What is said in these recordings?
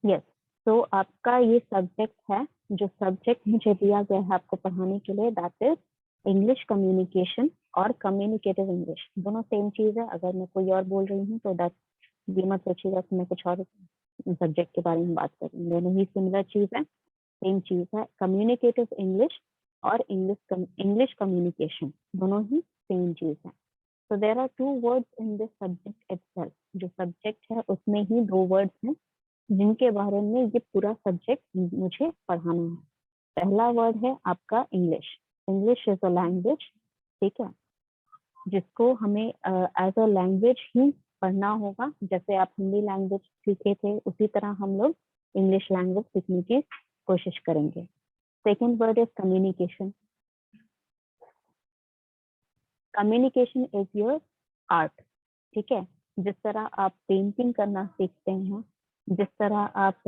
Yes, तो आपका ये सब्जेक्ट है, जो सब्जेक्ट मुझे दिया गया है आपको पढ़ाने के लिए, दैट इज इंग्लिश कम्युनिकेशन और कम्युनिकेटिव इंग्लिश। दोनों सेम चीज है। अगर मैं कोई और बोल रही हूँ तो दैट ये मत सोचिएगा कि मैं कुछ और सब्जेक्ट के बारे में बात कर रही हूँ। दोनों ही सिमिलर चीज है, सेम चीज है। कम्युनिकेटिव इंग्लिश और इंग्लिश कम्युनिकेशन दोनों ही सेम चीज है। So there are two words in this subject itself. जो सब्जेक्ट है उसमें ही दो वर्ड्स हैं जिनके बारे में ये पूरा सब्जेक्ट मुझे पढ़ाना है। पहला वर्ड है आपका English. English is a language, ठीक है, जिसको हमें एज अ लैंग्वेज ही पढ़ना होगा। जैसे आप हिंदी लैंग्वेज सीखे थे उसी तरह हम लोग इंग्लिश लैंग्वेज सीखने की कोशिश करेंगे। Second word is communication. Communication is your art, ठीक है। जिस तरह आप पेंटिंग करना सीखते हैं, जिस तरह आप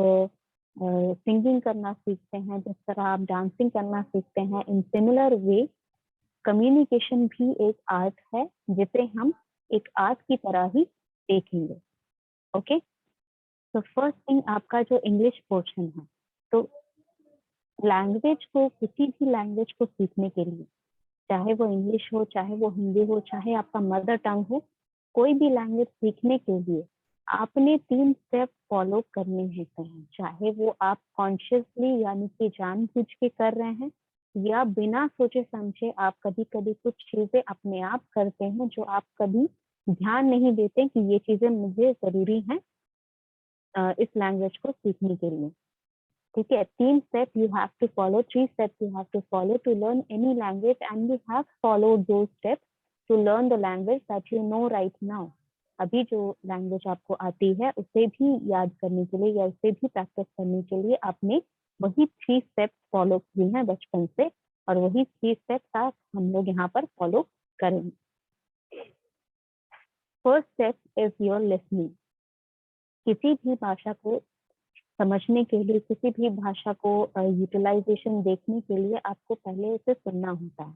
सिंगिंग करना सीखते हैं, जिस तरह आप डांसिंग करना सीखते हैं, इन सिमिलर वे कम्युनिकेशन भी एक आर्ट है जिसे हम एक आर्ट की तरह ही देखेंगे। ओके, तो फर्स्ट थिंग आपका जो इंग्लिश पोर्शन है, तो लैंग्वेज को, किसी भी लैंग्वेज को सीखने के लिए, चाहे वो इंग्लिश हो, चाहे वो हिंदी हो, चाहे आपका मदर टंग हो, कोई भी लैंग्वेज सीखने के लिए आपने 3 स्टेप फॉलो करने होते हैं। चाहे वो आप कॉन्शियसली यानी कि जानबूझ के कर रहे हैं या बिना सोचे समझे आप कभी कभी कुछ चीजें अपने आप करते हैं जो आप कभी ध्यान नहीं देते कि ये चीजें मुझे जरूरी हैं इस लैंग्वेज को सीखने के लिए। ठीक है, 3 step you have to follow, 3 steps you have to follow to learn any language and you have followed those steps to learn the language that you know right now. अभी जो लैंग्वेज आपको आती है उसे भी याद करने के लिए या उसे भी प्रैक्टिस करने के लिए आपने वही 3 स्टेप्स फॉलो किए हैं बचपन से, और वही 3 स्टेप्स आप हम लोग यहाँ पर फॉलो करेंगे। First step is your listening. किसी भी भाषा को समझने के लिए, किसी भी भाषा को यूटिलाइजेशन देखने के लिए आपको पहले उसे सुनना होता है,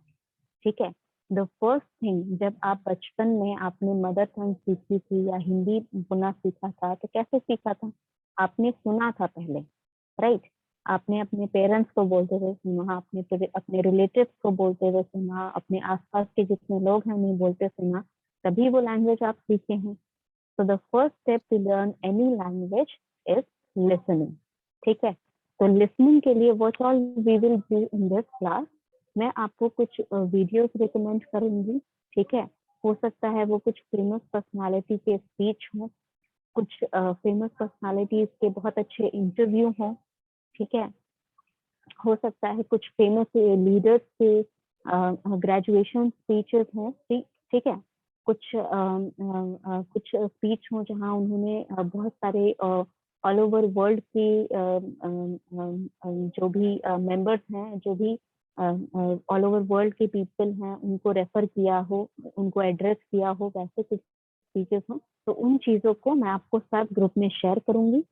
ठीक है। द फर्स्ट थिंग, जब आप बचपन में आपने मदर टंग सीखी थी या हिंदी बोलना सीखा था तो कैसे सीखा था? आपने सुना था पहले, राइट। आपने अपने पेरेंट्स को बोलते हुए सुना, अपने रिलेटिव्स को बोलते हुए सुना, अपने आसपास के जितने लोग हैं उन्हें बोलते सुना, तभी वो लैंग्वेज आप सीखे हैं। So the first step to learn any language is listening, ठीक है। तो listening के लिए what all we will do in this class, मैं आपको कुछ वीडियोस रिकमेंड करूंगी, ठीक है। हो सकता है वो कुछ फेमस पर्सनालिटी के स्पीच हो, कुछ फेमस पर्सनालिटीज के बहुत अच्छे इंटरव्यू हो, ठीक है। हो सकता है कुछ फेमस लीडर्स के ग्रेजुएशन स्पीचेस हों, ठीक है। कुछ स्पीच हो जहाँ उन्होंने बहुत सारे ऑल ओवर वर्ल्ड की जो भी मेंबर्स हैं, जो भी ऑल ओवर वर्ल्ड के पीपल हैं, उनको रेफर किया हो, उनको एड्रेस किया हो, वैसे कुछ स्पीचेस हो। तो उन चीज़ों को मैं आपको सब ग्रुप में शेयर करूंगी।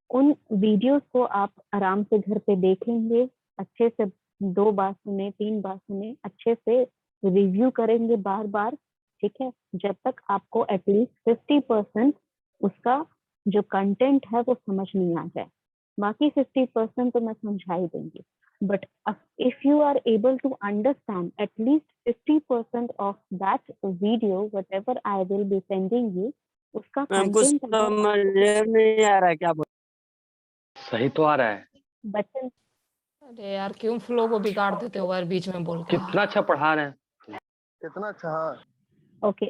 उन वीडियोस को आप आराम से घर पे देखेंगे, अच्छे से 2 बार सुने, 3 बार सुने, अच्छे से रिव्यू करेंगे बार बार, ठीक है, जब तक आपको एटलीस्ट 50% उसका जो कंटेंट है वो समझ नहीं आ जाए। बाकी 50% तो मैं समझा ही दूंगी, but if you are able to understand at least 50% of that video, whatever I will be sending you, उसका मैम कुछ कंटेंट अगर समझ नहीं आ रहा है क्या बोल। सही तो आ रहा है। बच्चे अरे यार क्यों फ्लो को बिगाड़ देते हो यार बीच में बोल के। कितना अच्छा पढ़ा रहे हैं। कितना अच्छा। हाँ, ओके,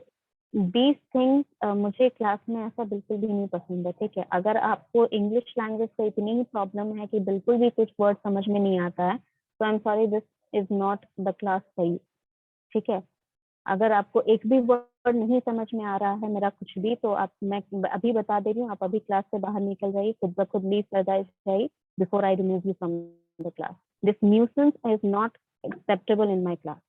दीज थिंग्स मुझे क्लास में ऐसा बिल्कुल भी नहीं पसंद है, ठीक है। अगर आपको इंग्लिश लैंग्वेज से इतनी ही प्रॉब्लम है कि बिल्कुल भी कुछ वर्ड समझ में नहीं आता है, तो आई am sorry, this is not the class for you, ठीक है। अगर आपको एक भी वर्ड नहीं समझ में आ रहा है मेरा कुछ भी, तो आप, मैं अभी बता दे रही हूँ, आप अभी क्लास से बाहर निकल जाइए, खुद ब खुद लीव कर जाइए before I remove you from the class. This nuisance is not acceptable in my class.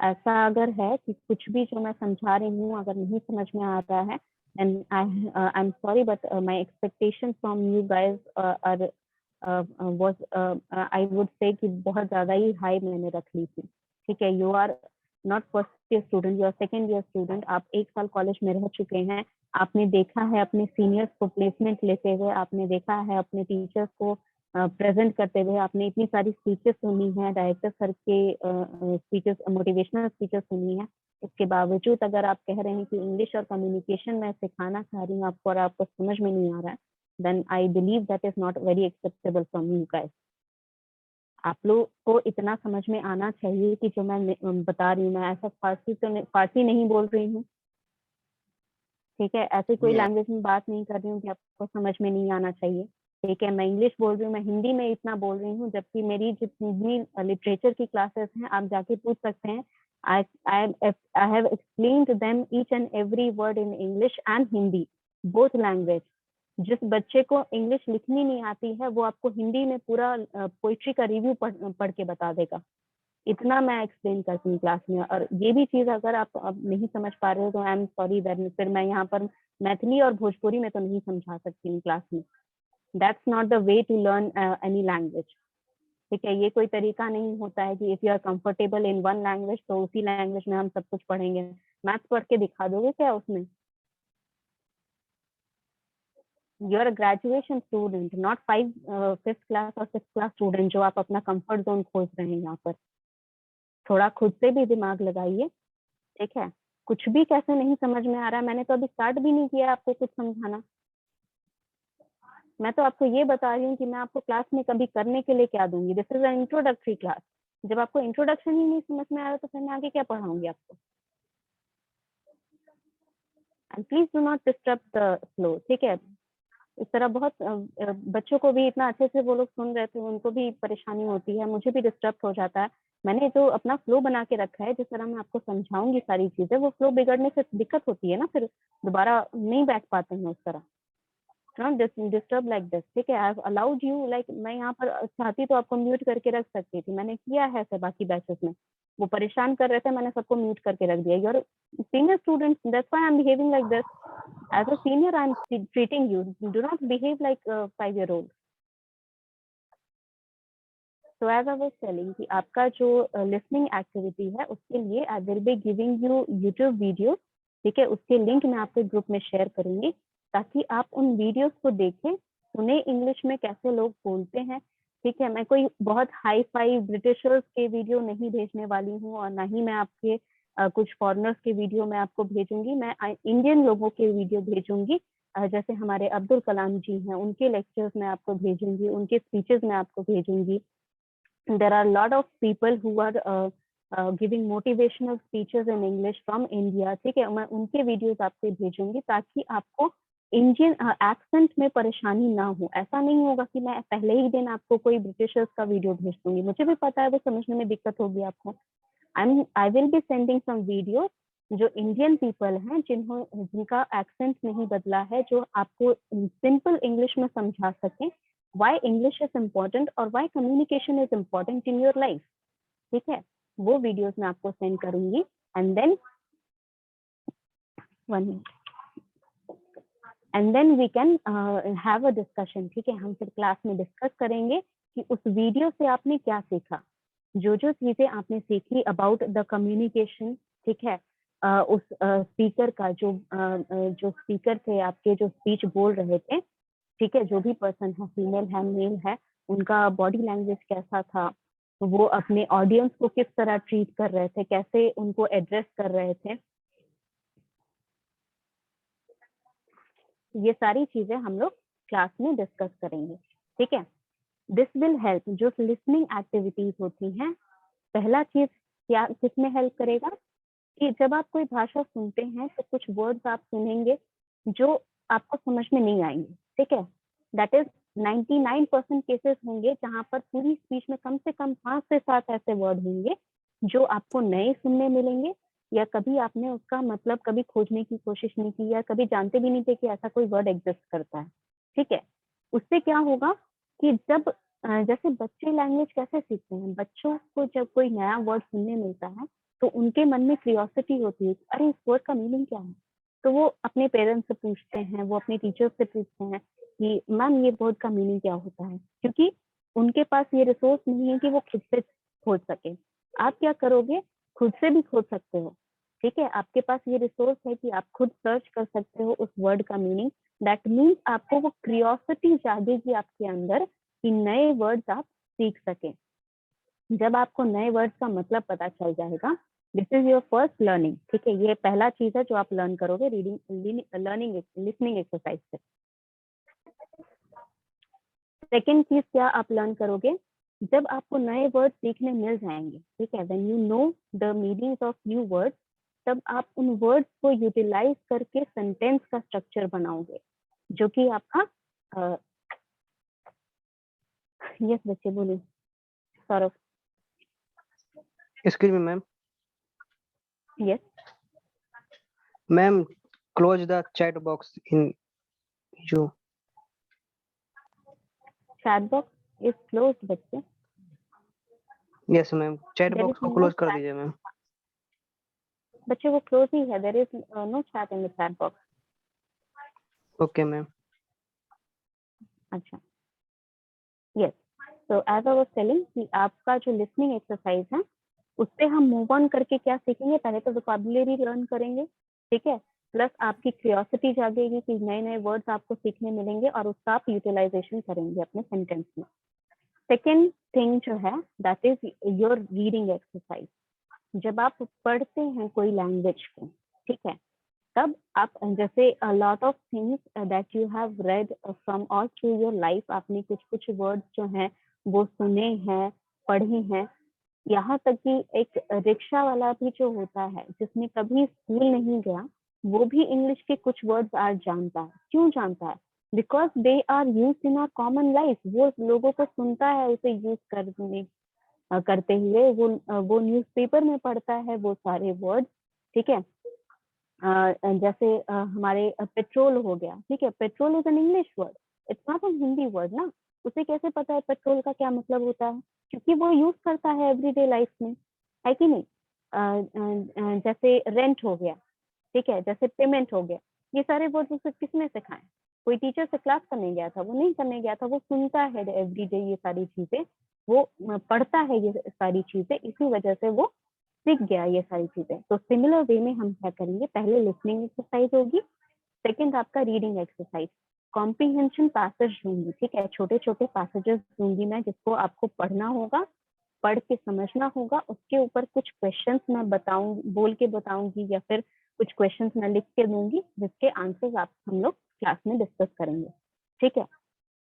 ऐसा अगर है कि कुछ भी जो मैं समझा रही हूँ अगर नहीं समझ में आ रहा है, and I am sorry, but my expectation from you guys are was, I would say कि बहुत ज्यादा ही हाई मैंने रख ली थी, ठीक है। You are not year student या सेकेंड ईयर स्टूडेंट, आप 1 साल कॉलेज में रह चुके हैं, आपने देखा है अपने सीनियर्स को प्लेसमेंट लेते हुए, आपने देखा है अपने टीचर्स को प्रेजेंट करते हुए, आपने इतनी सारी स्पीचेस सुनी है, डायरेक्टर सर के स्पीचेस, मोटिवेशनल स्पीचेस सुनी है, इसके बावजूद अगर आप कह रहे हैं कि इंग्लिश और कम्युनिकेशन मैं सिखाना चाह रही हूँ आपको और आपको समझ में नहीं आ रहा है, then I believe that is not very acceptable from you guys. आप लोग को इतना समझ में आना चाहिए कि जो मैं बता रही हूँ, मैं ऐसा फारसी नहीं बोल रही हूँ, ठीक है, ऐसे कोई लैंग्वेज में बात नहीं कर रही हूँ कि आपको समझ में नहीं आना चाहिए, ठीक है, मैं इंग्लिश बोल रही हूँ, मैं हिंदी में इतना बोल रही हूँ, जबकि मेरी जितनी लिटरेचर की क्लासेस हैं आप जाके पूछ सकते हैं, I have explained to them each and every word in English and Hindi, both language. जिस बच्चे को इंग्लिश लिखनी नहीं आती है वो आपको हिंदी में पूरा पोइट्री का रिव्यू पढ़ के बता देगा, इतना मैं एक्सप्लेन करती हूँ क्लास में। और ये भी चीज अगर आप अब नहीं समझ पा रहे हो तो आई एम सॉरी, फिर मैं यहाँ पर मैथिली और भोजपुरी में तो नहीं समझा सकती हूँ क्लास में। That's not the way to learn any language, ठीक है, ये कोई तरीका नहीं होता है कि if you are comfortable in one language तो उसी लैंग्वेज में हम सब कुछ पढ़ेंगे। मैथ्स पढ़ के दिखा दोगे क्या उसमें? You are a graduation student, not 5th class और 6th क्लास स्टूडेंट जो आप अपना कंफर्ट जोन खोज रहे हैं यहाँ पर। थोड़ा खुद से भी दिमाग लगाइए, ठीक है, कुछ भी कैसे नहीं समझ में आ रहा है, मैंने तो अभी स्टार्ट भी नहीं किया आपको कुछ समझाना, मैं तो आपको ये बता रही हूँ कि मैं आपको क्लास में कभी करने के लिए क्या दूंगी। This is an introductory class, जब आपको इंट्रोडक्शन ही नहीं समझ में आ रहा तो फिर मैं आगे क्या पढ़ाऊंगी आपको। And please do not disturb the flow, ठीक है, इस तरह बहुत बच्चों को भी इतना अच्छे से वो लोग सुन रहे थे, उनको भी परेशानी होती है, मुझे भी डिस्टर्ब हो जाता है। मैंने जो अपना फ्लो बना के रखा है, जिस तरह मैं आपको समझाऊंगी सारी चीजें, वो फ्लो बिगड़ने से दिक्कत होती है ना, फिर दोबारा नहीं बैठ पाते हैं उस तरह, नॉट डिस्टर्ब लाइक दिस, ठीक है। I have allowed you, like मैं यहाँ पर चाहती तो आपको म्यूट करके रख सकती थी, मैंने किया है ऐसे बाकी बैचेस में, वो परेशान कर रहे थे, मैंने सबको म्यूट करके रख दिया। Your senior student, that's why I am behaving like this, as a senior I am treating you, do not behave like 5-year-old। So as I was telling कि आपका जो लिसनिंग एक्टिविटी है उसके लिए आई will be giving you YouTube video, ठीक है, उसके link मैं आपके ग्रुप में शेयर करूंगी ताकि आप उन वीडियोस को देखें, सुने इंग्लिश में कैसे लोग बोलते हैं, ठीक है। मैं कोई बहुत हाई फाई ब्रिटिशर्स के वीडियो नहीं भेजने वाली हूँ और ना ही मैं आपके कुछ फॉरेनर्स के वीडियो मैं आपको भेजूंगी, मैं इंडियन लोगों के वीडियो भेजूंगी, जैसे हमारे अब्दुल कलाम जी हैं, उनके लेक्चर्स मैं आपको भेजूंगी, उनके स्पीचेस मैं आपको भेजूंगी। There are a lot of people who are giving motivational speeches in English from India, ठीक है, मैं उनके वीडियोस आपको भेजूंगी ताकि आपको इंडियन एक्सेंट में परेशानी ना हो। ऐसा नहीं होगा कि मैं पहले ही दिन आपको कोई ब्रिटिशर्स का वीडियो भेज दूंगी, मुझे भी पता है वो समझने में दिक्कत होगी आपको। I will be sending some video जो इंडियन पीपल हैं, जिनका एक्सेंट नहीं बदला है, जो आपको सिंपल इंग्लिश में समझा सकें why English is important और why communication is important in your life, ठीक है, वो वीडियोस मैं आपको सेंड करूंगी। And then we can have a discussion, ठीक है, हम फिर क्लास में डिस्कस करेंगे कि उस वीडियो से आपने क्या सीखा, जो जो चीजें आपने सीखी अबाउट द कम्युनिकेशन, ठीक है, उस स्पीकर का जो स्पीकर थे आपके, जो स्पीच बोल रहे थे, ठीक है, जो भी पर्सन है, फीमेल है मेल है, उनका बॉडी लैंग्वेज कैसा था, वो अपने ऑडियंस को किस तरह ट्रीट कर रहे थे, कैसे उनको एड्रेस कर रहे थे, ये सारी चीजें हम लोग क्लास में डिस्कस करेंगे, ठीक है। दिस विल हेल्प, जो लिसनिंग एक्टिविटीज होती हैं, पहला चीज क्या किसमें हेल्प करेगा कि जब आप कोई भाषा सुनते हैं तो कुछ वर्ड्स आप सुनेंगे जो आपको समझ में नहीं आएंगे, ठीक है, दैट इज 99% केसेस होंगे जहां पर पूरी स्पीच में कम से कम 5 से 7 ऐसे वर्ड होंगे जो आपको नए सुनने मिलेंगे, या कभी आपने उसका मतलब कभी खोजने की कोशिश नहीं की, या कभी जानते भी नहीं थे कि ऐसा कोई वर्ड एग्जिस्ट करता है, ठीक है। उससे क्या होगा कि जब जैसे बच्चे लैंग्वेज कैसे सीखते हैं, बच्चों को जब कोई नया वर्ड सुनने मिलता है तो उनके मन में क्यूरियोसिटी होती है, अरे इस वर्ड का मीनिंग क्या है, तो वो अपने पेरेंट्स से पूछते हैं, वो अपने टीचर्स से पूछते हैं कि मैम ये वर्ड का मीनिंग क्या होता है, क्योंकि उनके पास ये रिसोर्स नहीं है कि वो खुद से खोज सके। आप क्या करोगे, खुद से भी खोज सकते हो, ठीक है, आपके पास ये रिसोर्स है कि आप खुद सर्च कर सकते हो उस वर्ड का मीनिंग। दैट मीन्स आपको वो क्यूरियोसिटी जागेगी आपके अंदर कि नए वर्ड्स आप सीख सकें। जब आपको नए वर्ड्स का मतलब पता चल जाएगा, this is your first learning. ठीक है, ये पहला चीज है जो आप लर्न करोगे रीडिंग लर्निंग लिसनिंग एक्सरसाइज से। सेकेंड चीज क्या आप लर्न करोगे, जब आपको नए वर्ड सीखने मिल जाएंगे, ठीक है, when you know the meanings of new words, तब आप उन वर्ड्स को यूटिलाइज करके सेंटेंस का स्ट्रक्चर बनाओगे, जो कि आपका यस बच्चे बोलिए। Saurabh. Excuse me, ma'am. Yes. Ma'am, close the chat box in you. Chat box is closed बच्चे। Yes, ma'am. Chat There box is को no close कर chat. दीजिए मैम। बच्चे वो क्लोज ही है, there is no chat in the chat box. Okay, ma'am. अच्छा, yes. तो एज आई वाज टेलिंग कि आपका जो लिसनिंग एक्सरसाइज है, उससे हम मूव ऑन करके क्या सीखेंगे, पहले तो वोकैबुलरी लर्न करेंगे, ठीक है, प्लस आपकी क्यूरियोसिटी जागेगी कि नए नए वर्ड्स आपको सीखने मिलेंगे और उसका आप यूटिलाइजेशन करेंगे अपने सेंटेंस में। सेकेंड थिंग जो है that is your reading exercise. जब आप पढ़ते हैं कोई लैंग्वेज को, ठीक है, तब आप जैसे lot of things that you have read from all through your life, आपने कुछ कुछ वर्ड्स जो हैं वो सुने हैं, पढ़े हैं, यहाँ तक कि एक रिक्शा वाला भी जो होता है जिसने कभी स्कूल नहीं गया, वो भी इंग्लिश के कुछ वर्ड्स आज जानता है। क्यों जानता है? Because they are use in our common life. वो लोगों को सुनता है उसे यूज करते हुए, वो न्यूज़पेपर में पढ़ता है वो सारे वर्ड, ठीक है। जैसे हमारे पेट्रोल हो गया, ठीक है, petrol is an English word, it's not an Hindi word ना। उसे कैसे पता है पेट्रोल का क्या मतलब होता है? क्योंकि वो यूज करता है एवरीडे लाइफ में, है कि नहीं। जैसे रेंट हो गया, ठीक है, जैसे पेमेंट हो गया, ये सारे वर्ड उसे किसने सिखाए? कोई टीचर से क्लास करने गया था? वो नहीं करने गया था, वो सुनता है एवरीडे ये सारी चीजें, वो पढ़ता है ये सारी चीजें, इसी वजह से वो सीख गया ये सारी चीजें। तो सिमिलर वे में हम क्या करेंगे, पहले लिसनिंग एक्सरसाइज होगी, सेकंड आपका रीडिंग एक्सरसाइज। कॉम्प्रीहेंशन पैसेज दूंगी, ठीक है, छोटे छोटे पैसेजेस दूंगी मैं, जिसको आपको पढ़ना होगा, पढ़ के समझना होगा, उसके ऊपर कुछ क्वेश्चंस मैं बोल के बताऊंगी, या फिर कुछ क्वेश्चंस मैं लिख के दूंगी, जिसके आंसर्स आप हम लोग क्लास में डिस्कस करेंगे, ठीक है।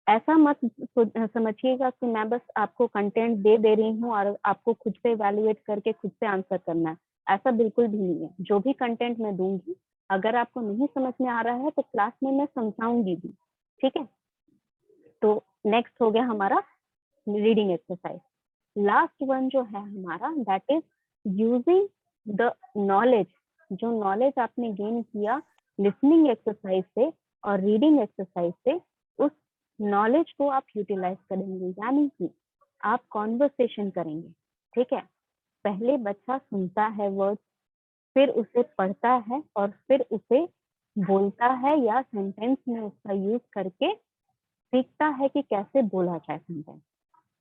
ऐसा मत समझिएगा कि मैं बस आपको कंटेंट दे रही हूँ और आपको खुद से इवैल्यूएट करके खुद से आंसर करना है, ऐसा बिल्कुल भी नहीं है। जो भी कंटेंट मैं दूंगी, अगर आपको नहीं समझ में आ रहा है तो क्लास में मैं समझाऊंगी भी, ठीक है। तो नेक्स्ट हो गया हमारा रीडिंग एक्सरसाइज। लास्ट वन जो है हमारा, that is using the knowledge. जो नॉलेज आपने गेन किया लिसनिंग एक्सरसाइज से और रीडिंग एक्सरसाइज से, उस नॉलेज को आप यूटिलाइज करेंगे, यानी कि आप कॉन्वर्सेशन करेंगे, ठीक है। पहले बच्चा सुनता है वर्ड, फिर उसे पढ़ता है और फिर उसे बोलता है, या सेंटेंस में उसका यूज करके सीखता है कि कैसे बोला जाए सेंटेंस।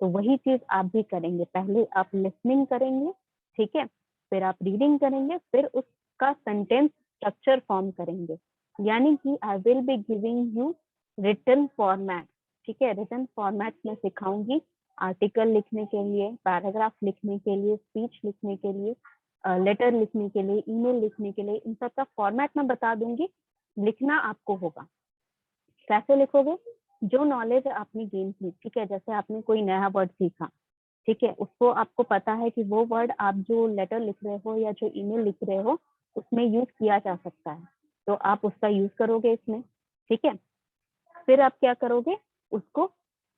तो वही चीज आप भी करेंगे, पहले आप लिसनिंग करेंगे, ठीक है, फिर आप रीडिंग करेंगे, फिर उसका सेंटेंस स्ट्रक्चर फॉर्म करेंगे, यानी कि I will be giving you written format, ठीक है। रिटन फॉर्मेट में सिखाऊंगी आर्टिकल लिखने के लिए, पैराग्राफ लिखने के लिए, स्पीच लिखने के लिए, लेटर लिखने के लिए, ईमेल लिखने के लिए, इन सब का फॉर्मेट मैं बता दूंगी। लिखना आपको होगा। कैसे लिखोगे? जो नॉलेज आपने गेन की, ठीक है, जैसे आपने कोई नया वर्ड सीखा, ठीक है, उसको आपको पता है कि वो वर्ड आप जो लेटर लिख रहे हो या जो ईमेल लिख रहे हो उसमें यूज किया जा सकता है, तो आप उसका यूज करोगे इसमें, ठीक है। फिर आप क्या करोगे, उसको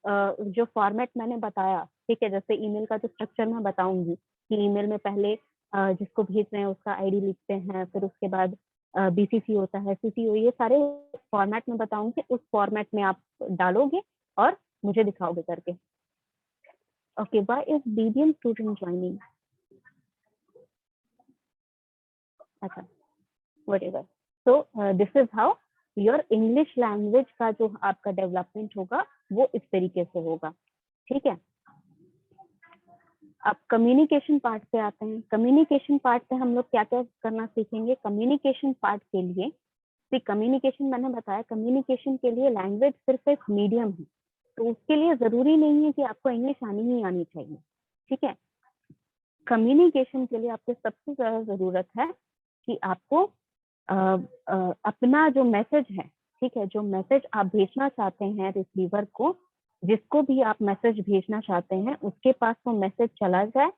जो फॉर्मेट मैंने बताया, ठीक है, जैसे ईमेल का जो स्ट्रक्चर मैं बताऊंगी कि ईमेल में पहले जिसको भेज रहे हैं उसका आईडी लिखते हैं, फिर उसके बाद बीसीसी होता है, सीसीओ, ये सारे फॉर्मेट में बताऊंगी, उस फॉर्मेट में आप डालोगे और मुझे दिखाओगे करके। Okay, why is BBM student joining? अच्छा, whatever. So this is how your English language का जो आपका डेवलपमेंट होगा वो इस तरीके से होगा, ठीक है। अब कम्युनिकेशन पार्ट पे आते हैं। कम्युनिकेशन पार्ट पे हम लोग क्या क्या करना सीखेंगे। कम्युनिकेशन पार्ट के लिए कम्युनिकेशन मैंने बताया, कम्युनिकेशन के लिए लैंग्वेज सिर्फ एक मीडियम है, तो उसके लिए जरूरी नहीं है कि आपको इंग्लिश आनी ही आनी चाहिए, ठीक है। कम्युनिकेशन के लिए आपको सबसे ज्यादा जरूरत है कि आपको अपना जो मैसेज है, ठीक है, जो मैसेज आप भेजना चाहते हैं रिसीवर को, जिसको भी आप मैसेज भेजना चाहते हैं उसके पास वो मैसेज चला जाए,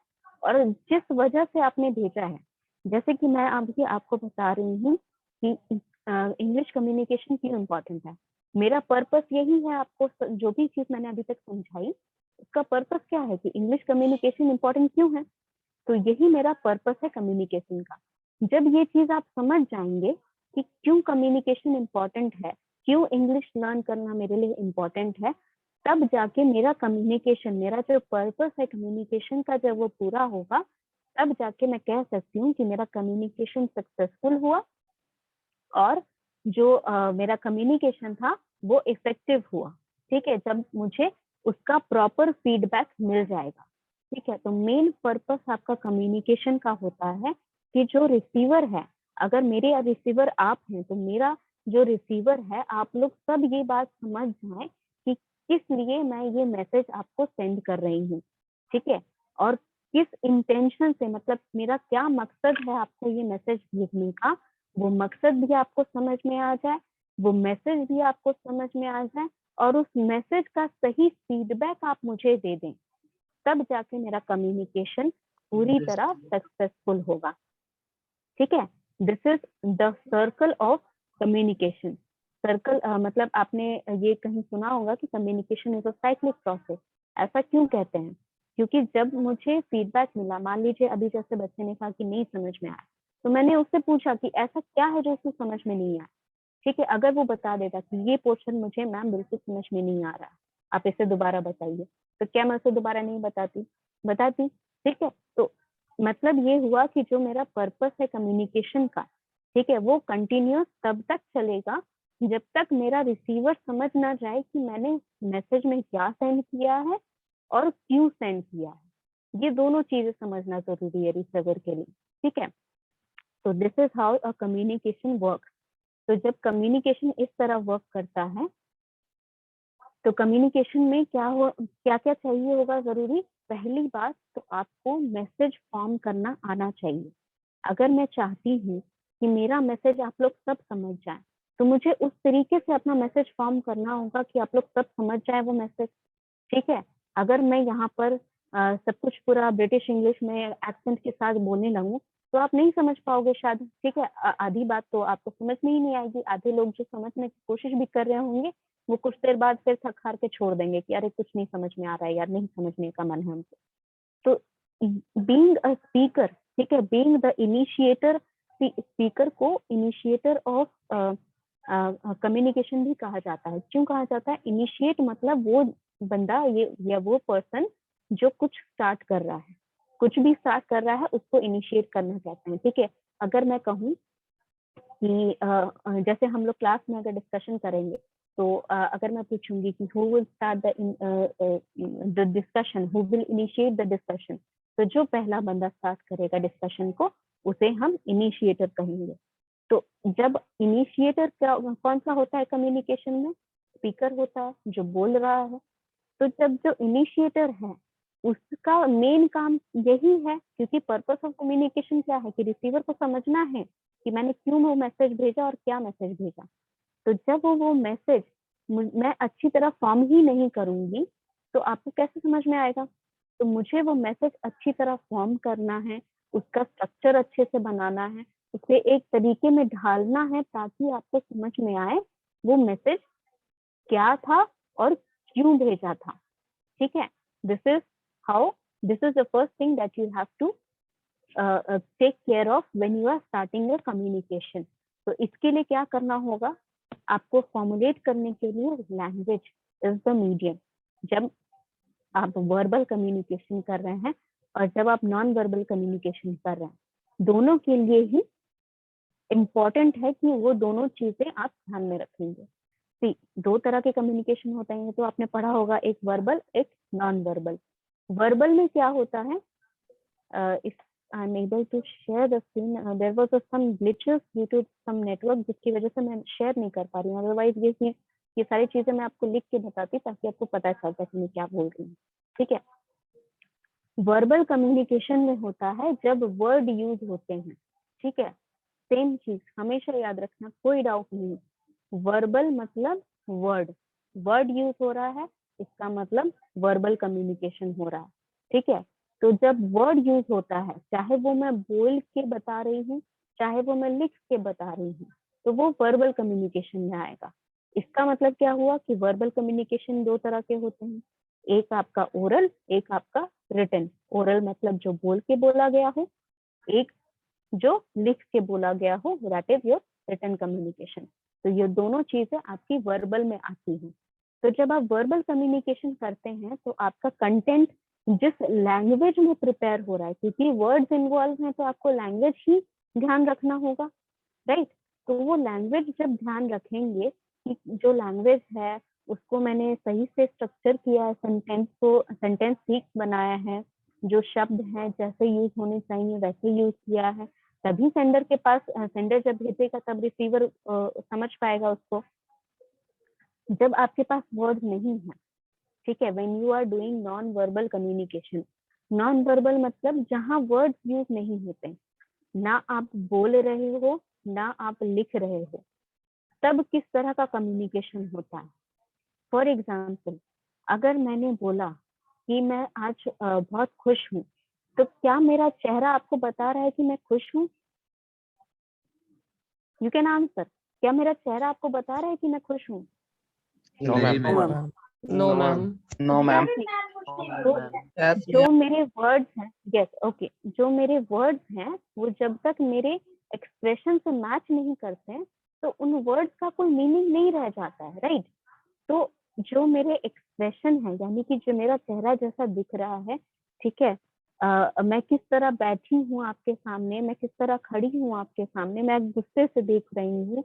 और जिस वजह से आपने भेजा है, जैसे कि मैं अभी आपको बता रही हूँ कि इंग्लिश कम्युनिकेशन क्यों इम्पोर्टेंट है। मेरा पर्पस यही है, आपको जो भी चीज मैंने अभी तक समझाई उसका पर्पस क्या है कि इंग्लिश कम्युनिकेशन इम्पोर्टेंट क्यों है, तो यही मेरा पर्पस है कम्युनिकेशन का। जब ये चीज आप समझ जाएंगे कि क्यों कम्युनिकेशन इम्पोर्टेंट है, क्यों इंग्लिश लर्न करना मेरे लिए इम्पोर्टेंट है, तब जाके मेरा कम्युनिकेशन, मेरा जो पर्पस है कम्युनिकेशन का, जब वो पूरा होगा तब जाके मैं कह सकती हूँ कि मेरा कम्युनिकेशन सक्सेसफुल हुआ और जो मेरा कम्युनिकेशन था वो इफेक्टिव हुआ, ठीक है, जब मुझे उसका प्रॉपर फीडबैक मिल जाएगा, ठीक है। तो मेन पर्पस आपका कम्युनिकेशन का होता है कि जो रिसीवर है, अगर मेरे रिसीवर आप हैं तो मेरा जो रिसीवर है, आप लोग सब ये बात समझ जाए कि किस लिए मैं ये मैसेज आपको सेंड कर रही हूँ, ठीक है, और किस इंटेंशन से, मतलब मेरा क्या मकसद है आपको ये मैसेज भेजने का, वो मकसद भी आपको समझ में आ जाए, वो मैसेज भी आपको समझ में आ जाए, और उस मैसेज का सही फीडबैक आप मुझे दे दें, तब जाके मेरा कम्युनिकेशन पूरी तरह सक्सेसफुल होगा, ठीक है। This is the circle of communication. Circle मतलब आपने ये कहीं सुना होगा कि communication is a cyclic process. ऐसा क्यों कहते हैं, क्योंकि जब मुझे फीडबैक मिला, मान लीजिए अभी जैसे बच्चे ने कहा कि नहीं समझ में आया, तो मैंने उससे पूछा कि ऐसा क्या है जो उसको समझ में नहीं आया, ठीक है। अगर वो बता देता कि ये पोर्शन मुझे मैम बिल्कुल समझ में नहीं आ रहा, आप इसे दोबारा बताइए, तो क्या मैं उसे दोबारा नहीं बताती, ठीक है। तो मतलब ये हुआ कि जो मेरा पर्पस है कम्युनिकेशन का, ठीक है, वो कंटिन्यूस तब तक चलेगा जब तक मेरा रिसीवर समझ ना जाए कि मैंने मैसेज में क्या सेंड किया है और क्यों सेंड किया है। ये दोनों चीजें समझना जरूरी है रिसीवर के लिए, ठीक है। तो this is how a communication works. तो जब कम्युनिकेशन इस तरह वर्क करता है, तो कम्युनिकेशन में क्या क्या चाहिए होगा जरूरी। पहली बात तो आपको मैसेज फॉर्म करना आना चाहिए। अगर मैं चाहती हूँ कि मेरा मैसेज आप लोग सब समझ जाए, तो मुझे उस तरीके से अपना मैसेज फॉर्म करना होगा कि आप लोग सब समझ जाए वो मैसेज, ठीक है। अगर मैं यहाँ पर सब कुछ पूरा ब्रिटिश इंग्लिश में एक्सेंट के साथ बोलने लगूं तो आप नहीं समझ पाओगे शायद, ठीक है। आधी बात तो आपको समझ में ही नहीं आएगी। आधे लोग जो समझने की कोशिश भी कर रहे होंगे वो कुछ देर बाद फिर थक हार के छोड़ देंगे कि अरे कुछ नहीं समझ में आ रहा है यार, नहीं समझने का मन है हमको। तो बीइंग अ स्पीकर, ठीक है, बीइंग द इनिशिएटर, स्पीकर को इनिशिएटर ऑफ कम्युनिकेशन भी कहा जाता है। क्यों कहा जाता है? इनिशिएट मतलब वो बंदा ये या वो पर्सन जो कुछ स्टार्ट कर रहा है, कुछ भी स्टार्ट कर रहा है उसको इनिशिएट करना कहते हैं, ठीक है। अगर मैं कहूँ कि जैसे हम लोग क्लास में अगर डिस्कशन करेंगे तो अगर मैं पूछूंगी कि who will start the discussion, who will initiate the discussion, तो जो पहला बंदा स्टार्ट करेगा डिस्कशन को उसे हम इनिशिएटर कहेंगे। तो जब इनिशिएटर कौन सा होता है कम्युनिकेशन में? स्पीकर होता है जो बोल रहा है। तो जब जो इनिशिएटर है उसका मेन काम यही है, क्योंकि पर्पस ऑफ कम्युनिकेशन क्या है कि रिसीवर को समझना है कि मैंने क्यों वो मैसेज भेजा और क्या मैसेज भेजा। तो जब वो मैसेज मैं अच्छी तरह फॉर्म ही नहीं करूंगी तो आपको कैसे समझ में आएगा? तो मुझे वो मैसेज अच्छी तरह फॉर्म करना है, उसका स्ट्रक्चर अच्छे से बनाना है, उसे एक तरीके में ढालना है ताकि आपको समझ में आए वो मैसेज क्या था और क्यों भेजा था, ठीक है। This is how, this is the first thing that you have to take care of when you are starting your communication. तो इसके लिए क्या करना होगा? आपको फॉर्मुलेट करने के लिए लैंग्वेज इज द मीडियम। जब आप वर्बल कम्युनिकेशन कर रहे हैं और जब आप नॉन वर्बल कम्युनिकेशन कर रहे हैं, दोनों के लिए ही इम्पोर्टेंट है कि वो दोनों चीजें आप ध्यान में रखेंगे। सी, दो तरह के कम्युनिकेशन होते हैं, तो आपने पढ़ा होगा, एक वर्बल एक नॉन वर्बल। वर्बल में क्या होता है if I'm able to share the screen, there was some glitches due to some network, जिसकी वजह से मैं शेयर नहीं कर पा रही हूँ। अदरवाइज ये सारी चीजें मैं आपको लिख के बताती ताकि आपको पता चलता कि मैं क्या बोल रही हूँ। ठीक है, वर्बल कम्युनिकेशन में होता है जब वर्ड यूज होते हैं। ठीक है, सेम चीज हमेशा याद रखना, कोई डाउट नहीं। वर्बल मतलब वर्ड, वर्ड यूज हो रहा है, इसका मतलब वर्बल कम्युनिकेशन हो रहा है। ठीक है, तो जब वर्ड यूज होता है, चाहे वो मैं बोल के बता रही हूँ, चाहे वो मैं लिख के बता रही हूँ, तो वो वर्बल कम्युनिकेशन में आएगा। इसका मतलब क्या हुआ कि वर्बल कम्युनिकेशन दो तरह के होते हैं, एक आपका ओरल, एक आपका रिटन। ओरल मतलब जो बोल के बोला गया हो, एक जो लिख के बोला गया हो, that is your written communication. तो ये दोनों चीजें आपकी वर्बल में आती हैं। तो जब आप वर्बल कम्युनिकेशन करते हैं तो आपका कंटेंट जिस लैंग्वेज में प्रिपेयर हो रहा है, क्योंकि वर्ड्स इन्वॉल्व हैं तो आपको लैंग्वेज ही ध्यान रखना होगा, राइट। तो वो लैंग्वेज जब ध्यान रखेंगे कि जो लैंग्वेज है उसको मैंने सही से स्ट्रक्चर किया है, सेंटेंस ठीक बनाया है, जो शब्द हैं जैसे यूज होने चाहिए वैसे यूज किया है, तभी सेंडर के पास, सेंडर जब भेजेगा तब रिसीवर समझ पाएगा उसको। जब आपके पास वर्ड नहीं है, ठीक है, when you are doing non verbal communication, non verbal मतलब जहां वर्ड्स यूज नहीं होते, ना आप बोल रहे हो ना आप लिख रहे हो, तब किस तरह का कम्युनिकेशन होता है। फॉर एग्जाम्पल, अगर मैंने बोला कि मैं आज बहुत खुश हूँ, तो क्या मेरा चेहरा आपको बता रहा है कि मैं खुश हूँ? यू कैन आंसर, क्या मेरा चेहरा आपको बता रहा है कि मैं खुश हूँ? No ma'am. No ma'am. No ma'am. जो मेरे वर्ड्स हैं, यस ओके, जो मेरे वर्ड्स हैं वो जब तक मेरे एक्सप्रेशन से मैच नहीं करते तो उन वर्ड्स का कोई मीनिंग नहीं रह जाता है, राइट। तो जो मेरे एक्सप्रेशन है, यानी कि जो मेरा चेहरा जैसा दिख रहा है, ठीक है, मैं किस तरह बैठी हूँ आपके सामने, मैं किस तरह खड़ी हूँ आपके सामने, मैं गुस्से से देख रही हूँ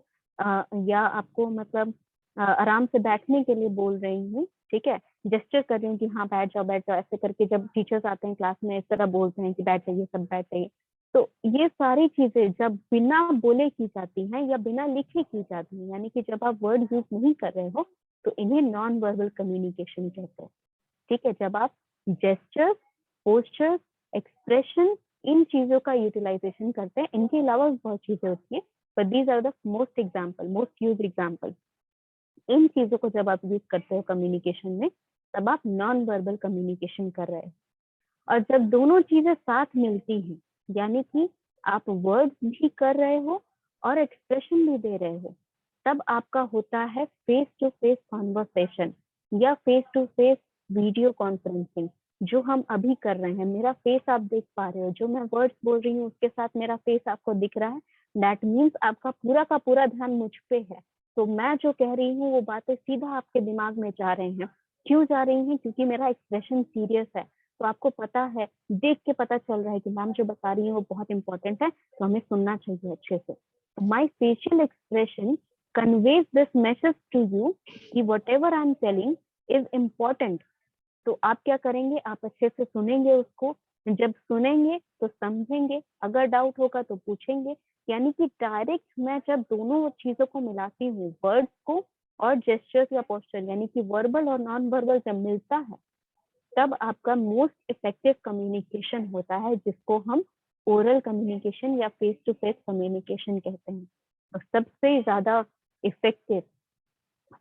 या आपको मतलब आराम से बैठने के लिए बोल रही हूँ, ठीक है, जेस्चर कर रही हूँ कि हाँ बैठ जाओ बैठ जाओ, ऐसे करके जब टीचर्स आते हैं क्लास में इस तरह बोलते हैं कि बैठ जाइए सब बैठ जाइए। तो ये सारी चीजें जब बिना बोले की जाती हैं या बिना लिखे की जाती हैं, यानी कि जब आप वर्ड यूज नहीं कर रहे हो, तो इन्हें नॉन वर्बल कम्युनिकेशन कहते हैं। ठीक है, जब आप जेस्चर्स, पोस्चर्स, एक्सप्रेशन, इन चीजों का यूटिलाइजेशन करते हैं, इनके अलावा बहुत चीजें होती है, but these are the most example, most use example. इन चीजों को जब आप यूज करते हो कम्युनिकेशन में, तब आप नॉन वर्बल कम्युनिकेशन कर रहे हो। और जब दोनों चीजें साथ मिलती हैं, यानी कि आप वर्ड्स भी कर रहे हो और एक्सप्रेशन भी दे रहे हो, तब आपका होता है फेस टू फेस कॉन्वर्सेशन या face to face video conferencing, जो हम अभी कर रहे हैं। मेरा फेस आप देख पा रहे हो, जो मैं वर्ड्स बोल रही हूँ उसके साथ मेरा फेस आपको दिख रहा है, दैट मीन्स आपका पूरा का पूरा ध्यान मुझ पे है। तो मैं जो कह रही हूँ वो बातें सीधा आपके दिमाग में जा रही हैं। क्यों जा रही हैं? क्योंकि मेरा एक्सप्रेशन सीरियस है, तो आपको पता है, देख के पता चल रहा है कि मैम जो बता रही है वो बहुत इंपॉर्टेंट है, तो हमें सुनना चाहिए अच्छे से। My facial expression conveys this message to you कि whatever I'm telling is important। तो आप क्या करेंगे, आप अच्छे से सुनेंगे उसको, जब सुनेंगे तो समझेंगे, अगर डाउट होगा तो पूछेंगे। यानी कि डायरेक्ट मैं जब दोनों चीजों को मिलाती हूँ, वर्ड्स को और जेस्चर्स या पोस्चर, यानी कि वर्बल और नॉन वर्बल जब मिलता है, तब आपका मोस्ट इफेक्टिव कम्युनिकेशन होता है, जिसको हम ओरल कम्युनिकेशन या फेस टू फेस कम्युनिकेशन कहते हैं। और सबसे ज्यादा इफेक्टिव,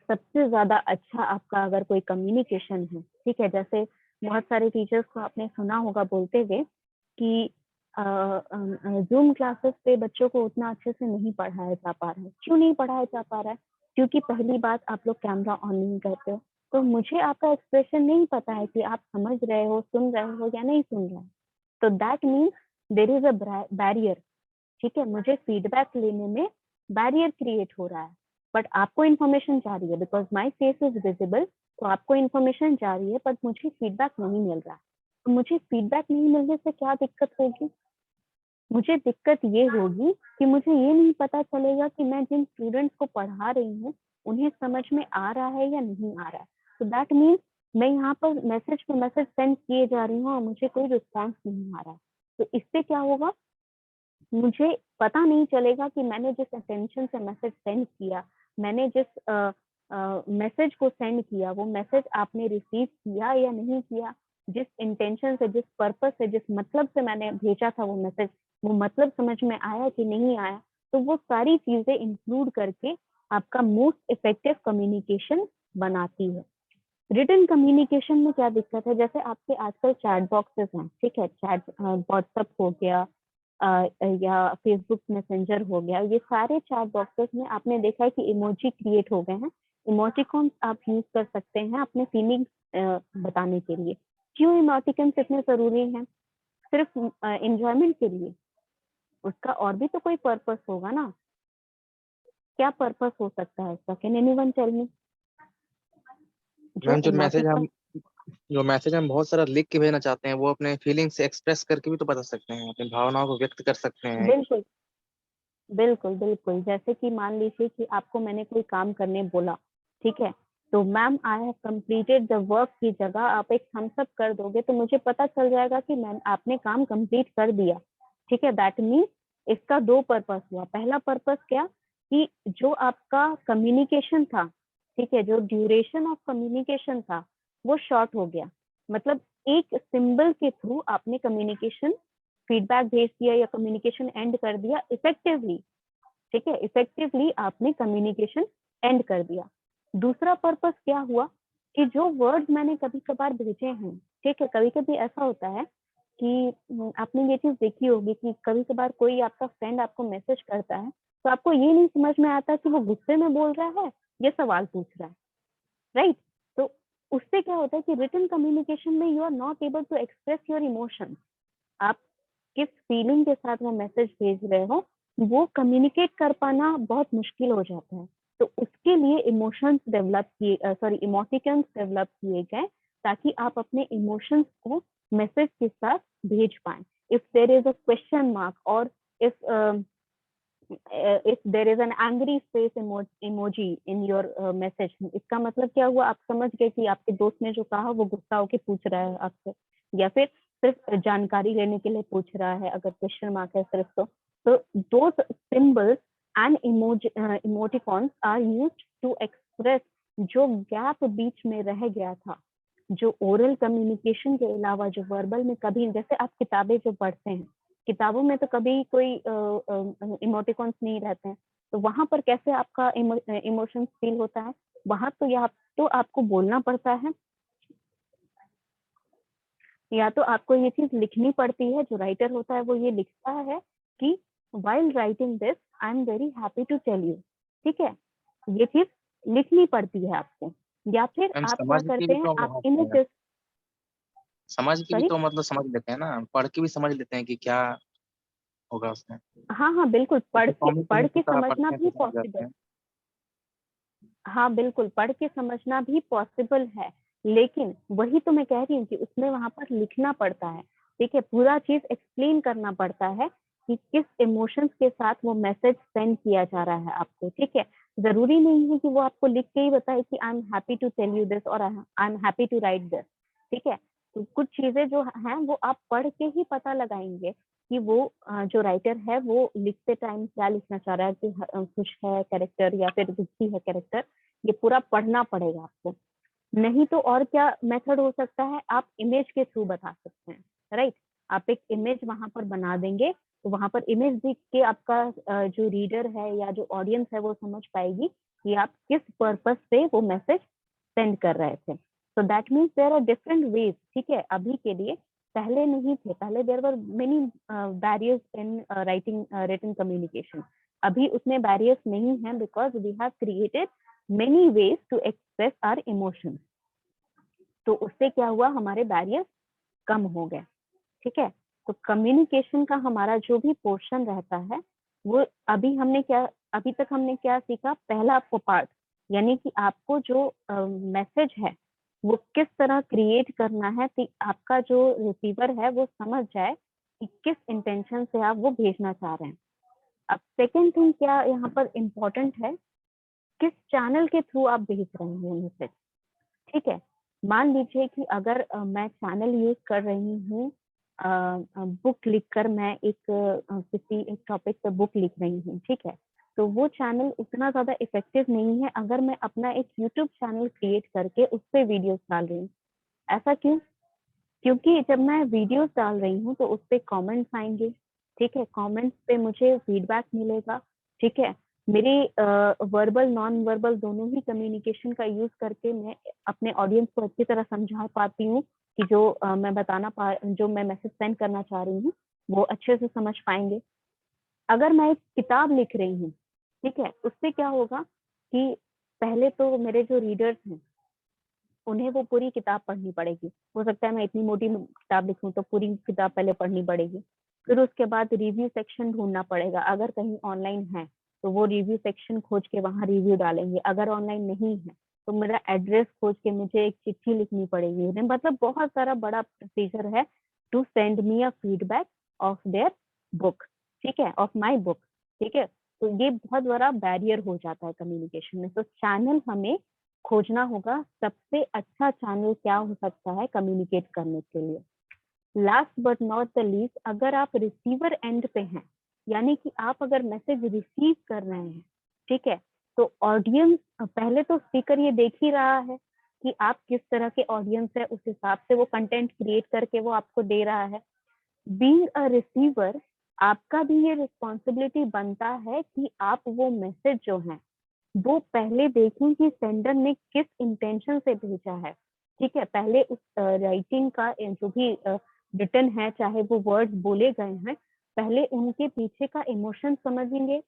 सबसे ज्यादा अच्छा आपका अगर कोई कम्युनिकेशन है, ठीक है, जैसे बहुत सारे टीचर्स को आपने सुना होगा बोलते हुए कि जूम क्लासेस पे बच्चों को उतना अच्छे से नहीं पढ़ाया जा पा रहा है। क्यों नहीं पढ़ाया जा पा रहा है? क्योंकि पहली बात, आप लोग कैमरा ऑन नहीं करते हो, तो मुझे आपका एक्सप्रेशन नहीं पता है कि आप समझ रहे हो, सुन रहे हो या नहीं सुन रहे हो। तो that means there is a barrier, ठीक है, मुझे फीडबैक लेने में बैरियर क्रिएट हो रहा है। बट आपको इन्फॉर्मेशन जा रही है, because my face is visible, तो आपको इन्फॉर्मेशन जा रही है, बट मुझे फीडबैक नहीं मिल रहा। तो मुझे फीडबैक नहीं मिलने से क्या दिक्कत होगी? मुझे दिक्कत ये होगी कि मुझे ये नहीं पता चलेगा कि मैं जिन स्टूडेंट्स को पढ़ा रही हूँ उन्हें समझ में आ रहा है या नहीं आ रहा है। तो दैट मीन्स मैं यहाँ पर मैसेज पे मैसेज सेंड किए जा रही हूँ और मुझे कोई रिस्पॉन्स नहीं आ रहा है। तो इससे क्या होगा, मुझे पता नहीं चलेगा कि मैंने जिस इंटेंशन से मैसेज सेंड किया, मैंने जिस मैसेज को सेंड किया, वो मैसेज आपने रिसीव किया या नहीं किया, जिस इंटेंशन से, जिस पर्पस से, जिस मतलब से मैंने भेजा था वो मैसेज, वो मतलब समझ में आया कि नहीं आया। तो वो सारी चीजें इंक्लूड करके आपका मोस्ट इफेक्टिव कम्युनिकेशन बनाती है। रिटन कम्युनिकेशन में क्या दिक्कत है, जैसे आपके आजकल चैट बॉक्सेस हैं, ठीक है, चैट व्हाट्सएप हो गया या फेसबुक मैसेंजर हो गया, ये सारे चैट बॉक्सेस में आपने देखा है कि इमोजी क्रिएट हो गए हैं। इमोटिकॉन्स आप यूज कर सकते हैं अपने फीलिंग्स बताने के लिए। क्यों इमोटिकॉन्स इतने जरूरी हैं? सिर्फ एंजॉयमेंट के लिए? उसका और भी तो कोई पर्पस होगा ना। क्या पर्पस हो सकता है इसका? Can anyone tell me? जो मैम इमोटिकॉन, जो मैसेज हम बहुत सारा लिख के भेजना चाहते हैं, वो अपने फीलिंग्स से एक्सप्रेस करके भी तो बता सकते हैं, अपनी भावनाओं को व्यक्त कर सकते हैं। बिल्कुल बिल्कुल बिल्कुल, जैसे कि मान लीजिए कि आपको मैंने कोई काम करने बोला, ठीक है, तो ma'am I have completed the work की जगह आप एक थम्स अप कर दोगे तो मुझे पता चल जाएगा कि मैम आपने काम कंप्लीट कर दिया, ठीक है। दैट मीन्स इसका दो पर्पस हुआ। पहला पर्पस क्या, कि जो आपका कम्युनिकेशन था, ठीक है, जो ड्यूरेशन ऑफ कम्युनिकेशन था वो शॉर्ट हो गया। मतलब एक सिंबल के थ्रू आपने कम्युनिकेशन फीडबैक भेज दिया या कम्युनिकेशन एंड कर दिया इफेक्टिवली, ठीक है, इफेक्टिवली आपने कम्युनिकेशन एंड कर दिया। दूसरा पर्पस क्या हुआ, कि जो वर्ड मैंने कभी कभार भेजे हैं, ठीक है, कभी कभी ऐसा होता है कि आपने ये चीज देखी होगी कि कभी कभार कोई आपका फ्रेंड आपको मैसेज करता है तो आपको ये नहीं समझ में आता कि वो गुस्से में बोल रहा है या सवाल पूछ रहा है, राइट। तो उससे क्या होता है कि रिटन कम्युनिकेशन में you are not able to express your emotions. आप किस फीलिंग के साथ वो मैसेज भेज रहे हो वो कम्युनिकेट कर पाना बहुत मुश्किल हो जाता है। तो उसके लिए इमोशंस डेवलप किए, सॉरी, इमोटिकन्स डेवलप किए गए ताकि आप अपने इमोशंस को मैसेज के साथ भेज पाए। If there is a question mark और if there is an angry face emoji in your message, इसका मतलब क्या हुआ, आप समझ गए कि आपके दोस्त ने जो कहा वो गुस्सा होके पूछ रहा है आपसे, या फिर सिर्फ जानकारी लेने के लिए पूछ रहा है, अगर क्वेश्चन मार्क है सिर्फ तो those symbols and emoticons are used to express जो गैप बीच में रह गया था, जो ओरल कम्युनिकेशन के अलावा जो वर्बल में कभी, जैसे आप किताबें जो पढ़ते हैं, किताबों में तो कभी कोई इमोटिकॉन्स नहीं रहते हैं, तो वहां पर कैसे आपका इमोशंस फील होता है, वहां तो या तो आपको बोलना पड़ता है या तो आपको ये चीज लिखनी पड़ती है। जो राइटर होता है वो ये लिखता है कि while writing this I am very happy to tell you, ठीक है, ये चीज लिखनी पड़ती है आपको। या फिर मैम आप क्या समझ के करते भी हैं, तो आप हम इमेजेस, समझ के भी सॉरी, तो मतलब समझ लेते हैं ना, पढ़ के भी समझ लेते हैं कि क्या होगा उसमें। हाँ हाँ बिल्कुल, जैसे कॉमिक में पढ़ के होता है, समझना पढ़ते हैं तो भी समझ जाते पॉसिबल, हैं। हाँ बिल्कुल, पढ़ के समझना भी पॉसिबल है, लेकिन वही तो मैं कह रही हूँ कि उसमें वहां पर लिखना पड़ता है, ठीक है, पूरा चीज एक्सप्लेन करना पड़ता है कि किस इमोशंस के साथ वो मैसेज सेंड किया जा रहा है आपको, ठीक है। जरूरी नहीं है कि वो आपको लिख के ही बताए कि I am happy to tell you this और I am happy to write this, ठीक है। तो कुछ चीजें जो हैं वो आप पढ़ के ही पता लगाएंगे कि वो जो राइटर है वो लिखते टाइम क्या लिखना चाह रहा है, कि खुश है कैरेक्टर या फिर दुखी है कैरेक्टर, ये पूरा पढ़ना पड़ेगा आपको। नहीं तो और क्या मेथड हो सकता है, आप इमेज के थ्रू बता सकते हैं, राइट। आप एक इमेज वहां पर बना देंगे तो वहां पर इमेज देख के आपका जो रीडर है या जो ऑडियंस है वो समझ पाएगी कि आप किस पर्पस से वो मैसेज सेंड कर रहे थे। So that means there are different ways, ठीक है। अभी के लिए, पहले नहीं थे, पहले there were many barriers in writing written communication. अभी उतने बैरियर्स नहीं हैं because we have created many ways to express our emotions. तो उससे क्या हुआ, हमारे बैरियर्स कम हो गए, ठीक है। तो कम्युनिकेशन का हमारा जो भी पोर्शन रहता है वो अभी तक हमने क्या सीखा, पहला आपको पार्ट, यानी कि आपको जो मैसेज है वो किस तरह क्रिएट करना है कि आपका जो रिसीवर है वो समझ जाए कि किस इंटेंशन से आप वो भेजना चाह रहे हैं। अब सेकेंड थिंग क्या यहाँ पर इम्पोर्टेंट है, किस चैनल के थ्रू आप भेज रहे हैं मैसेज, ठीक है। मान लीजिए कि अगर मैं चैनल यूज कर रही हूँ बुक लिखकर मैं किसी एक टॉपिक पे बुक लिख रही हूँ, ठीक है, तो वो चैनल उतना ज्यादा इफेक्टिव नहीं है अगर मैं अपना एक यूट्यूब चैनल क्रिएट करके उस पर वीडियोस डाल रही हूँ। ऐसा क्यों? क्योंकि जब मैं वीडियोस डाल रही हूँ तो उस पर कॉमेंट्स आएंगे, ठीक है, कॉमेंट्स पे मुझे फीडबैक मिलेगा, ठीक है, मेरी वर्बल नॉन वर्बल दोनों ही कम्युनिकेशन का यूज करके मैं अपने ऑडियंस को अच्छी तरह समझा पाती हूँ कि जो मैं मैसेज सेंड करना चाह रही हूँ वो अच्छे से समझ पाएंगे। अगर मैं एक किताब लिख रही हूँ, ठीक है, उससे क्या होगा कि पहले तो मेरे जो रीडर्स हैं उन्हें वो पूरी किताब पढ़नी पड़ेगी। हो सकता है मैं इतनी मोटी किताब लिखूं तो पूरी किताब पहले पढ़नी पड़ेगी, फिर उसके बाद रिव्यू सेक्शन ढूंढना पड़ेगा। अगर कहीं ऑनलाइन है तो वो रिव्यू सेक्शन खोज के वहां रिव्यू डालेंगे, अगर ऑनलाइन नहीं है तो मेरा एड्रेस खोज के मुझे एक चिट्ठी लिखनी पड़ेगी। मतलब बहुत सारा बड़ा प्रोसीजर है to send me a feedback of their book, ठीक है, ऑफ माई बुक, ठीक है। तो ये बहुत बड़ा बैरियर हो जाता है कम्युनिकेशन में। तो चैनल हमें खोजना होगा, सबसे अच्छा चैनल क्या हो सकता है कम्युनिकेट करने के लिए। Last but not the least, अगर आप रिसीवर एंड पे हैं, यानी कि आप अगर मैसेज रिसीव कर रहे हैं, ठीक है, तो ऑडियंस पहले तो स्पीकर ये देख ही रहा है कि आप किस तरह के ऑडियंस है, उस हिसाब से वो कंटेंट क्रिएट करके वो आपको दे रहा है। बीइंग अ रिसीवर, आपका भी ये रिस्पॉन्सिबिलिटी बनता है कि आप वो मैसेज जो है वो पहले देखें कि सेंडर ने किस इंटेंशन से भेजा है, ठीक है। पहले उस राइटिंग का जो भी रिटन है, चाहे वो वर्ड्स बोले गए हैं, पहले उनके पीछे का इमोशन समझेंगे,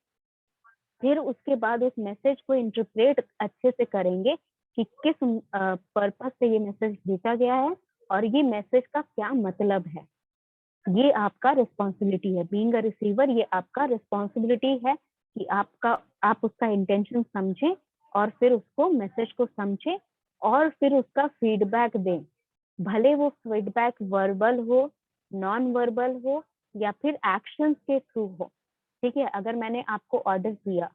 फिर उसके बाद उस मैसेज को इंटरप्रेट अच्छे से करेंगे कि किस पर्पस से ये मैसेज भेजा गया है और ये मैसेज का क्या मतलब है। ये आपका रिस्पॉन्सिबिलिटी है। बीइंग अ रिसीवर, ये आपका रिस्पॉन्सिबिलिटी है कि आप उसका इंटेंशन समझें और फिर उसको मैसेज को समझें और फिर उसका फीडबैक दें, भले वो फीडबैक वर्बल हो, नॉन वर्बल हो या फिर एक्शंस के थ्रू हो, ठीक है। अगर मैंने आपको ऑर्डर दिया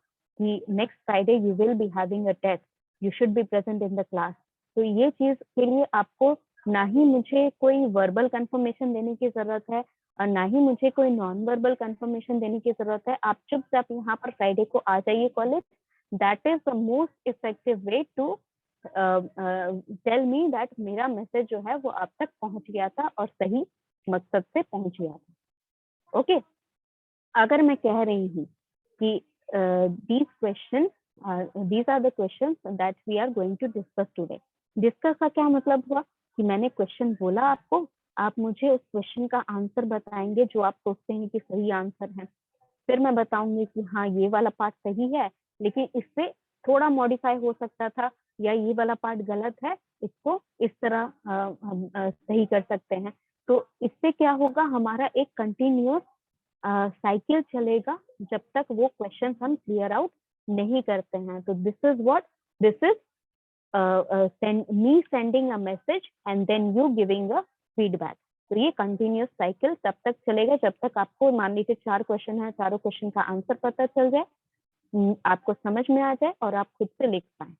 कि next Friday you will be having a test, you should be present in the class, तो ये चीज के लिए आपको ना ही मुझे कोई वर्बल कंफर्मेशन देने की जरूरत है और ना ही मुझे कोई नॉन वर्बल कंफर्मेशन देने की जरूरत है। आप चुपचाप यहाँ पर फ्राइडे को आ जाइए college. That is the most effective way to tell me that मेरा मैसेज जो है वो आप तक पहुंच गया था और सही मकसद से पहुंच गया था। ओके, अगर मैं कह रही हूँ कि these are the questions that we are going to discuss today। Discuss का क्या मतलब हुआ कि मैंने क्वेश्चन बोला आपको, आप मुझे उस क्वेश्चन का आंसर बताएंगे जो आप सोचते हैं कि सही आंसर है। फिर मैं बताऊंगी कि हाँ ये वाला पार्ट सही है लेकिन इससे थोड़ा मॉडिफाई हो सकता था, या ये वाला पार्ट गलत है, इसको इस तरह हम सही कर सकते हैं। तो इससे क्या होगा, हमारा एक कंटिन्यूअस साइकिल चलेगा जब तक वो क्वेश्चन हम क्लियर आउट नहीं करते हैं। तो this is me sending a message and then you giving a feedback। तो ये कंटिन्यूअस साइकिल तब तक चलेगा जब तक आपको, मान लीजिए 4 क्वेश्चन है, चारों क्वेश्चन का आंसर पता चल जाए, आपको समझ में आ जाए और आप खुद से लिख पाए।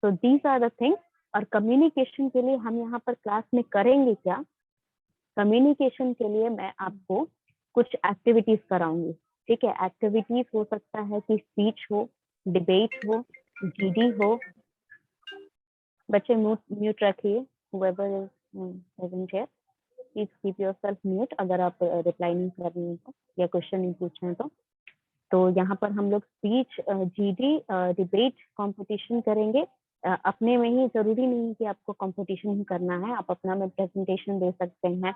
तो दीज आर द थिंग्स। और कम्युनिकेशन के लिए हम यहाँ पर क्लास में करेंगे क्या? कम्युनिकेशन के लिए मैं आपको कुछ एक्टिविटीज कराऊंगी, ठीक है। एक्टिविटीज हो सकता है कि स्पीच हो, डिबेट हो, जीडी हो। बच्चे म्यूट रखिए, whoever is present here, please keep yourself mute अगर आप रिप्लाई नहीं कर रही हैं तो, या क्वेश्चन नहीं पूछ रहे हैं तो यहाँ पर हम लोग स्पीच, जीडी, डिबेट कंपटीशन करेंगे। अपने में ही, जरूरी नहीं कि आपको कंपटीशन ही करना है, आप अपना में प्रेजेंटेशन दे सकते हैं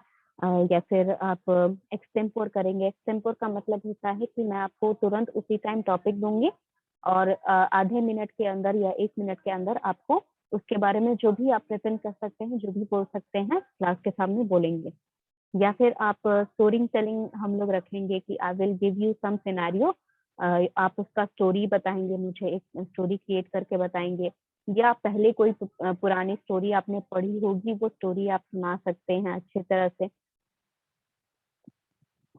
या फिर आप एक्सटेम्पोर करेंगे। एक्सटेम्पोर का मतलब होता है कि मैं आपको तुरंत उसी टाइम टॉपिक दूंगी और आधे मिनट के अंदर या 1 मिनट के अंदर आपको उसके बारे में जो भी आप प्रेजेंट कर सकते हैं, जो भी बोल सकते हैं, क्लास के सामने बोलेंगे। या फिर आप स्टोरी टेलिंग हम लोग रखेंगे कि I will give you some scenario, आप उसका स्टोरी बताएंगे, मुझे एक स्टोरी क्रिएट करके बताएंगे, या पहले कोई पुरानी स्टोरी आपने पढ़ी होगी वो स्टोरी आप सुना सकते हैं अच्छी तरह से।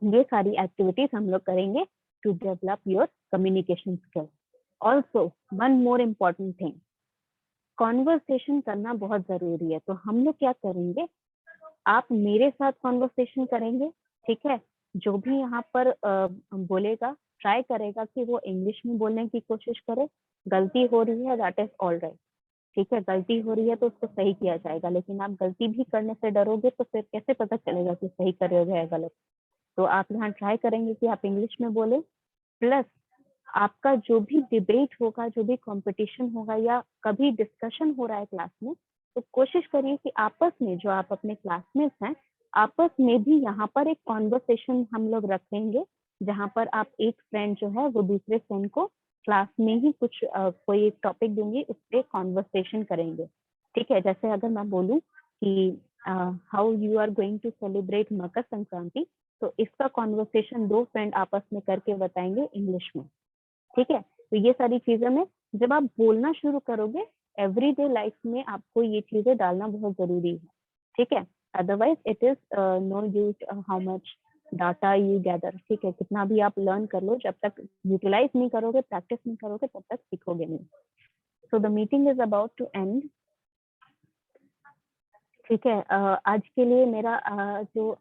ये सारी एक्टिविटीज हम लोग करेंगे to develop your communication skill. Also one more important thing, conversation करना बहुत जरूरी है। तो हम लोग क्या करेंगे, आप मेरे साथ कॉन्वर्सेशन करेंगे, ठीक है। जो भी यहाँ पर बोलेगा, ट्राई करेगा कि वो इंग्लिश में बोलने की कोशिश करे। गलती हो रही है, दैट इज ऑल राइट, ठीक है। गलती हो रही है तो उसको सही किया जाएगा, लेकिन आप गलती भी करने से डरोगे तो फिर कैसे पता चलेगा कि सही कर रहे हो या गलत। तो आप यहाँ ट्राई करेंगे कि आप इंग्लिश में बोले। प्लस आपका जो भी डिबेट होगा, जो भी कंपटीशन होगा या कभी डिस्कशन हो रहा है क्लास में, तो कोशिश करिए कि आपस में जो आप अपने क्लासमेट्स हैं, आपस में भी यहाँ पर एक कॉन्वर्सेशन हम लोग रखेंगे, जहाँ पर आप एक फ्रेंड जो है वो दूसरे फ्रेंड को क्लास में ही कुछ कोई एक टॉपिक दूंगी, उस पर कॉन्वर्सेशन करेंगे, ठीक है। जैसे अगर मैं बोलूँ कि how you are going to celebrate Makar Sankranti, तो इसका कॉन्वर्सेशन 2 फ्रेंड आपस में करके बताएंगे इंग्लिश में, ठीक है। तो ये सारी चीजें में जब आप बोलना शुरू करोगे एवरीडे लाइफ में, आपको ये चीजें डालना बहुत जरूरी है, ठीक है। Otherwise it is no use how much data you gather, ठीक है। कितना भी आप लर्न कर लो, जब तक यूटिलाइज नहीं करोगे, प्रैक्टिस नहीं करोगे, तब तक सीखोगे नहीं। So the meeting is about to end, ठीक है। आज के लिए मेरा जो